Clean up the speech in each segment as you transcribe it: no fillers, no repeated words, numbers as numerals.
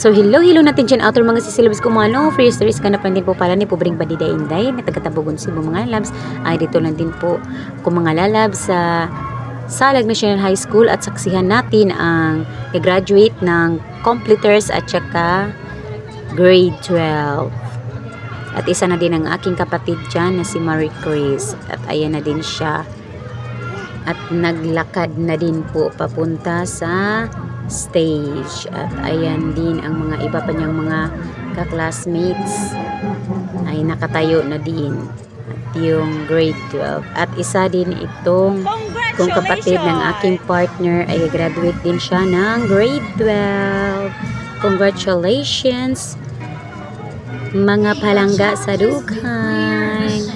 So hello natin dyan outer mga sisilabs kumano. Free stories ka na pa din po pala ni Pobring Badida Inday na taga-Tabugon Cebu mga labs. Ay dito lang din po kung mga lalabs sa Salag National High School at saksihan natin ang graduate ng completers at saka grade 12. At isa na din ang aking kapatid dyan na si Marie Chris. At ayan na din siya. At naglakad na din po papunta sa stage. At ayan din ang mga iba pa niyang mga ka-classmates ay nakatayo na din. At yung grade 12. At isa din itong kung kapatid ng aking partner ay graduate din siya ng grade 12. Congratulations mga palangga sa dughan.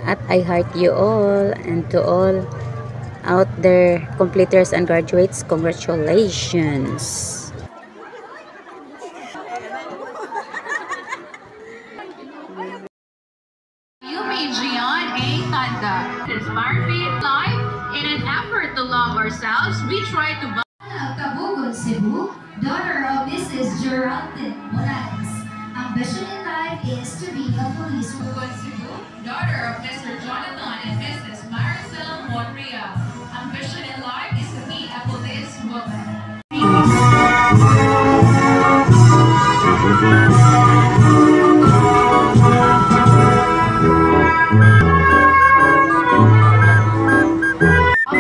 At I heart you all, and to all out there completers and graduates, congratulations. Gian A. Tanda. It's Marvin live. In an effort to love ourselves, we try to Tabugon Cebu, daughter of Mrs. Geraldine Morales. Ambition in life is to be a police woman. Cebu, daughter of Mr. Jonathan and Mrs. Maricel Monreal. Ambition in life is to be a police woman.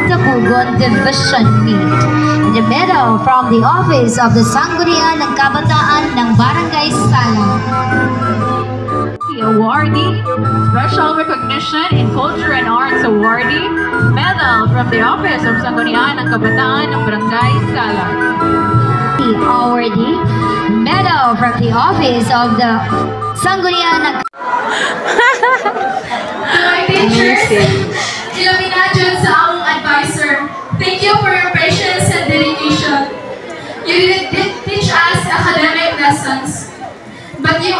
Tabugon Division Meet. The medal from the office of the Sanggunian ng Kabataan ng Barangay Salang. The awardee, Special Recognition in Culture and Arts awardee, medal from the office of Sanggunian ng Kabataan ng Barangay Salang. The awardee, medal from the office of the Sanggunian ng To my teachers, Iluminadyon sa among advisor, thank you for your patience and dedication. You didn't teach us academic lessons, but you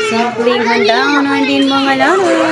Sampling handa na din mga laro.